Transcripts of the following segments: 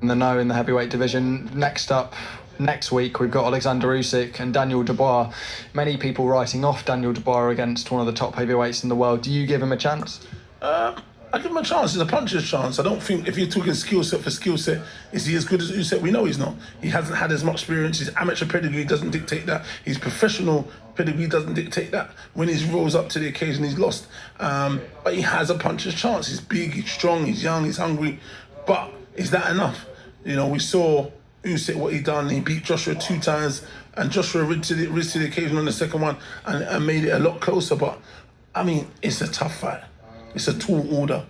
the know in the heavyweight division. Next up, next week, we've got Oleksandr Usyk and Daniel Dubois. Many people writing off Daniel Dubois against one of the top heavyweights in the world. Do you give him a chance? I give him a chance. It's a puncher's chance. I don't think if you're talking skill set for skill set, is he as good as Usyk? We know he's not. He hasn't had as much experience. His amateur pedigree doesn't dictate that. His professional pedigree doesn't dictate that. When he rose up to the occasion, he's lost. But he has a puncher's chance. He's big, he's strong, he's young, he's hungry. But is that enough? You know, we saw Usyk, what he done. He beat Joshua 2 times, and Joshua rose to the occasion on the second one and made it a lot closer. But, I mean, it's a tough fight. It's a tall order.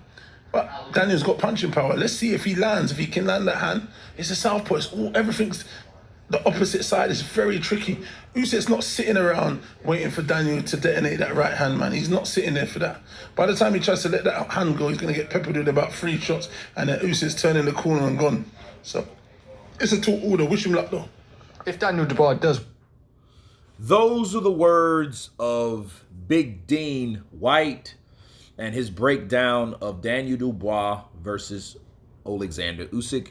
But Daniel's got punching power. Let's see if he lands, if he can land that hand. It's a southpaw. Everything's the opposite side. It's very tricky. Usyk's not sitting around waiting for Daniel to detonate that right hand, man. He's not sitting there for that. By the time he tries to let that hand go, he's going to get peppered with about 3 shots, and then Usyk's turning the corner and gone. So it's a tall order. Wish him luck, though. If Daniel Dubois does... Those are the words of Big Dean Whyte and his breakdown of Daniel Dubois versus Oleksandr Usyk.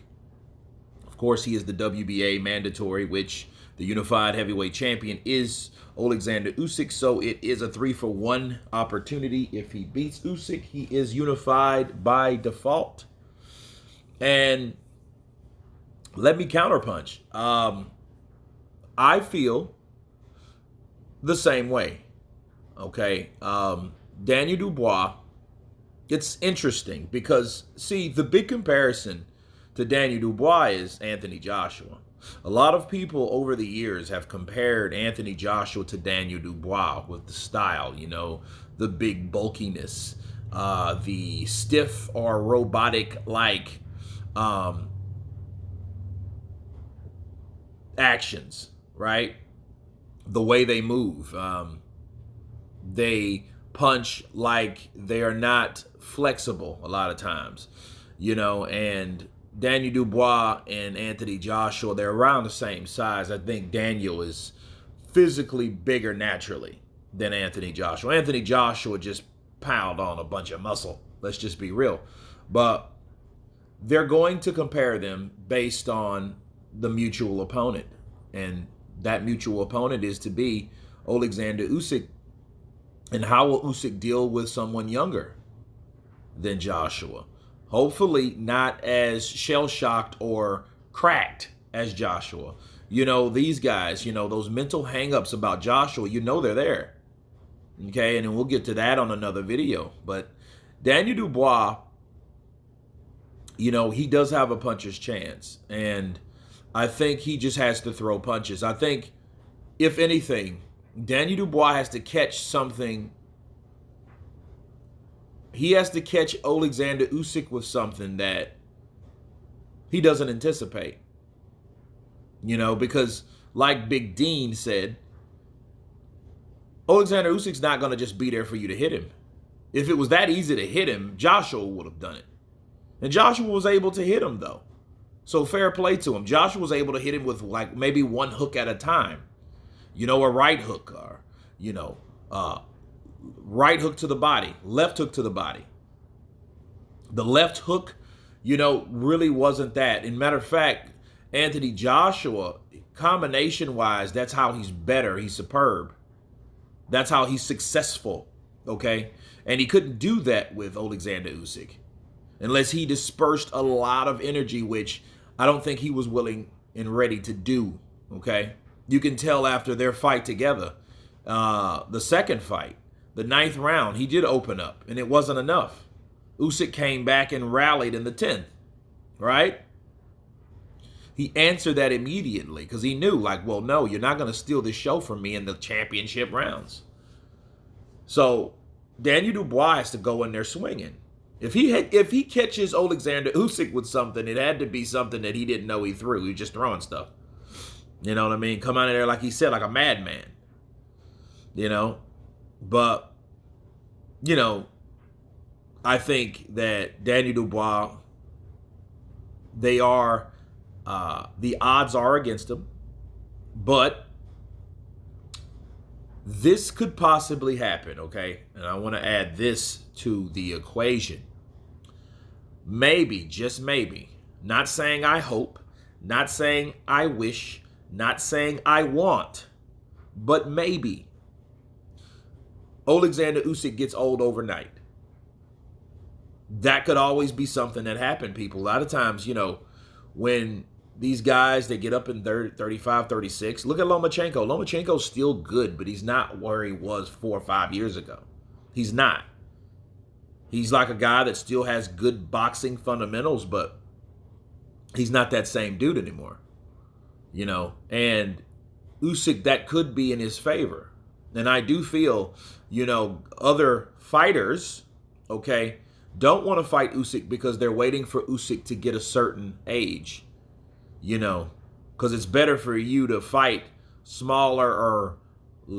Of course, he is the WBA mandatory, which the unified heavyweight champion is Oleksandr Usyk. So it is a 3-for-1 opportunity. If he beats Usyk, he is unified by default. And let me counterpunch. I feel the same way. Okay. Daniel Dubois, it's interesting because, see, the big comparison to Daniel Dubois is Anthony Joshua. A lot of people over the years have compared Anthony Joshua to Daniel Dubois with the style, you know, the big bulkiness, the stiff or robotic-like actions, right? The way they move. They punch like they are not flexible a lot of times, you know, and Daniel Dubois and Anthony Joshua, they're around the same size. I think Daniel is physically bigger naturally than Anthony Joshua. Anthony Joshua just piled on a bunch of muscle. Let's just be real. But they're going to compare them based on the mutual opponent. And that mutual opponent is to be Oleksandr Usyk. And how will Usyk deal with someone younger than Joshua? Hopefully not as shell-shocked or cracked as Joshua. You know, these guys, you know, those mental hang-ups about Joshua, you know they're there. Okay, and then we'll get to that on another video. But Daniel Dubois, you know, he does have a puncher's chance. And I think he just has to throw punches. I think, if anything, Daniel Dubois has to catch something. He has to catch Oleksandr Usyk with something that he doesn't anticipate. You know, because like Big Dean said, Oleksandr Usyk's not going to just be there for you to hit him. If it was that easy to hit him, Joshua would have done it. And Joshua was able to hit him, though. So fair play to him. Joshua was able to hit him with like maybe 1 hook at a time. You know, a right hook or, you know, right hook to the body, left hook to the body. The left hook, you know, really wasn't that. And matter of fact, Anthony Joshua, combination-wise, that's how he's better. He's superb. That's how he's successful, okay? And he couldn't do that with Oleksandr Usyk unless he dispersed a lot of energy, which I don't think he was willing and ready to do, okay? You can tell after their fight together, the second fight, the 9th round, he did open up, and it wasn't enough. Usyk came back and rallied in the 10th, right? He answered that immediately because he knew, like, well, no, you're not going to steal this show from me in the championship rounds. So Daniel Dubois has to go in there swinging. If he catches Oleksandr Usyk with something, it had to be something that he didn't know he threw. He was just throwing stuff. You know what I mean? Come out of there, like he said, like a madman. You know? But, you know, I think that Daniel Dubois, they are, the odds are against him. But this could possibly happen, okay? And I want to add this to the equation. Maybe, just maybe, Not saying I hope, not saying I wish, not saying I want, but maybe Oleksandr Usyk gets old overnight. That could always be something that happened, people. A lot of times, when these guys, they get up in 30, 35, 36. Look at Lomachenko. Lomachenko's still good, but he's not where he was 4 or 5 years ago. He's not. He's like a guy that still has good boxing fundamentals, but he's not that same dude anymore. And Usyk, that could be in his favor. And I do feel, other fighters, okay, don't want to fight Usyk because they're waiting for Usyk to get a certain age, because it's better for you to fight smaller or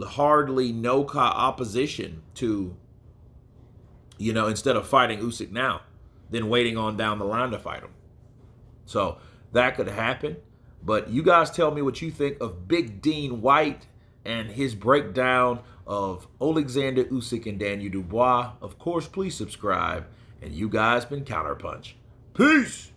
hardly no opposition to, instead of fighting Usyk now, than waiting on down the line to fight him. So that could happen. But you guys tell me what you think of Big Dean Whyte and his breakdown of Oleksandr Usyk and Daniel Dubois. Of course, please subscribe. And you guys been Counterpunch. Peace!